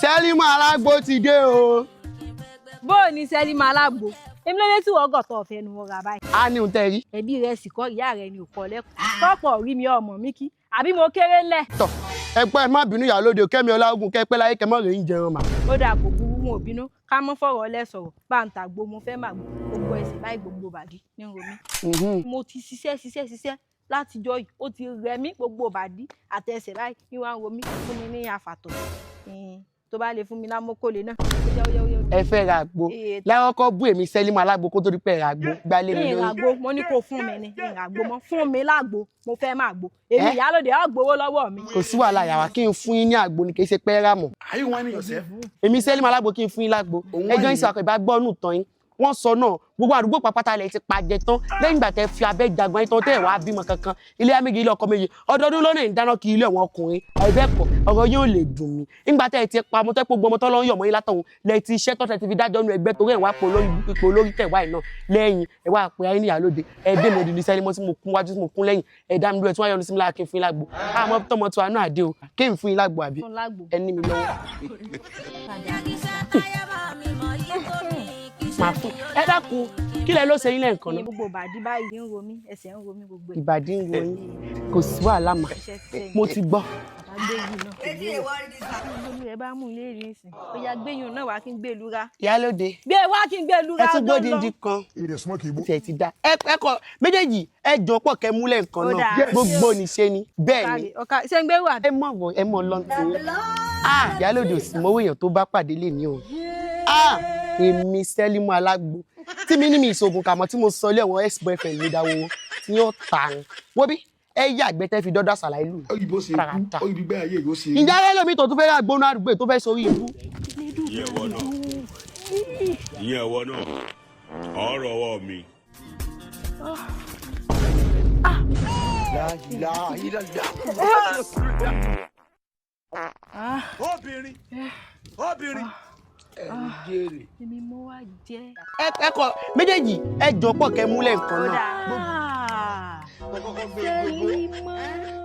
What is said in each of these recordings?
Selimo Alagbo ti dé o. Bó ni Selimo Alagbo. Èmi ló lè tí wọ́n gọ̀tọ̀ ọ̀fẹ́ nu wọ́n ra báyìí. A ní ohun tẹ́ rí. Ẹbí rẹ̀ sì kọ́ ìyá rẹ̀ ni ò kọ́ lẹ́kọ̀ọ́. Tọ́pọ̀ rí mi ọmọ mi kí. Àbí mo kéré ńlẹ̀. Tọ́ ẹgbẹ́ ẹ má bínú Iyalode o Kẹ́mi Ọláògùn kẹ́pẹ́ láyé kẹ́mọ́ rẹ̀ ń jẹun mà. Ó dà kò burú wọn ò bínú ká mọ́ fọ̀rọ̀ lẹ̀ sọ̀rọ̀ bá ń tàgbo mo fẹ́ màgbo gbogbo ẹsẹ̀ báyìí gbogbo bàdí ní romi. Mo ti ṣiṣẹ́ látijọ́ yìí ó ti rẹ̀ mí gbogbo bàdí àtẹsẹ̀ báyìí ní wàá romi fún mi ní àfàtọ̀. Tó bá lè fún mi lámókòlè náà. Ẹ fẹ́ ra àgbo lákọ́kọ́ bú èmi Selimo Alagbo kó tó di pé ra àgbo gbálé mi lórí. Ìràgbo mo ní kó fún mi ní ìràgbo mọ́ fún mi lágbo mo fẹ́ máa gbo èmi Iyalode á gbowó lọ́wọ́ mi. Kò sí wàhálà yàrá kí n fún yín ní àgbo ni kì í ṣe pẹ́ rà mọ́. Are you whining yourself? Èmi Selimo Alagbo kí n fún yín lágbo ẹjọ́ yín sàkọ̀ ìbá gbọ́nù tán yín wọ́n sọ náà gbogbo àdúgbò pàpàtà lẹ̀ ti pàjẹ́ tán lẹ́yìn ìgbà tẹ́ fi abẹ́ jagun yín tán tẹ́ ẹ̀ wá bímọ kankan ilé amígi ilé ọkọ méje ọdọọdún lọ́nà ìdáná kí ilé àwọn ọkùnrin àìbẹ́ẹ̀kọ́ ọ̀rọ̀ yóò lè dùn mí nígbà tẹ́ ẹ ti pa ọmọ tẹ́ pọ̀ gbọmọ tọ́ lọ́ ń yọ̀mọ́ yín látọ̀hún lẹ́ ti iṣẹ́ tọ́ tẹ́ ti fi dájọ́ nu ẹgbẹ́ torí ẹ̀ wá pọ̀ lórí ipò olórí tẹ̀wá ẹ̀ náà lẹ́yìn ẹ̀ wá pé ayé ní Iyalode ẹ̀ dé mi òdìdí Selimo tí mo kún wájú tí mo kún lẹ́yìn ẹ̀ dá mi dúró ẹ̀ tí wọ́n yọ ní sí mi lára kí n fún yín lágbo àmọ́ tọmọ tí wàá náà dé o kí n fún yín lágbo àbí ẹni mi lọ́wọ́. Màá fún ẹ dákun kí lẹ ló ṣe yín lẹ́ǹkan náà. Gbogbo ìbàdí báyìí ń ro mí ẹsẹ̀ ń ro mí gbogbo ẹ̀. Ìbàdí ń ro yín kò sí wàhálà mà mo ti gbọ́. Ẹ bá mú ilé rí ìsìn ó yá gbẹ̀yìn náà wá kí n gbé lura. Iyalode gbé wá kí n gbé lura. ẹ tún gbódi ndí kan tiẹ̀ ti dá ẹ kọ méjèèjì ẹ jọ pọ̀ kẹ́ múlẹ̀ nǹkan náà gbogbo níṣe ni bẹ́ẹ̀ ni ṣé ń gbé wà. ẹ mọ̀ lọ́ntì Iyalode ò sì mọ́wọ́ èèyàn tó bá pàdé lè ní o èmi Selimo Alagbo tí mi ní mi ìṣògùn kàmọ́ tí mo sọ ilé àwọn ex-boyfriend mi dáwọ́ tí yóò tà ní wọ́n bí ẹ yí àgbẹ̀tẹ́ fi dọ́dọ̀ àṣàlà ìlú. Òyìnbó ṣe ikú òyìnbó bẹ́ẹ̀ ayé yóò ṣe. Ìjà rẹ lómi tó tún fẹ́ gbóná àdúgbò tó fẹ́ sórí ibú. Ìyẹn ẹ̀wọ̀ náà ọ̀rọ̀ ọwọ́ mi. Obìnrin. Èmi mo wá jẹ́. Ẹ kọ méjèèjì ẹ jọ pọ̀ kẹ́ múlẹ̀ nǹkan náà. Selimo.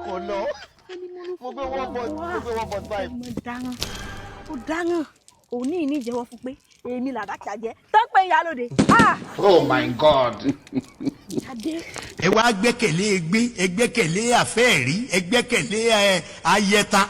Kọ̀nà mo gbé 1.5. Ó dáná òní ìní ìjẹ́wọ́ fún pé èmi làdákà jẹ́ tó pé Iyalode. Oh my God. Ẹ wá gbẹ́kẹ̀lé ẹgbẹ́ ẹ gbẹ́kẹ̀lé àfẹ́ẹ̀rí ẹ gbẹ́kẹ̀lé ayẹta.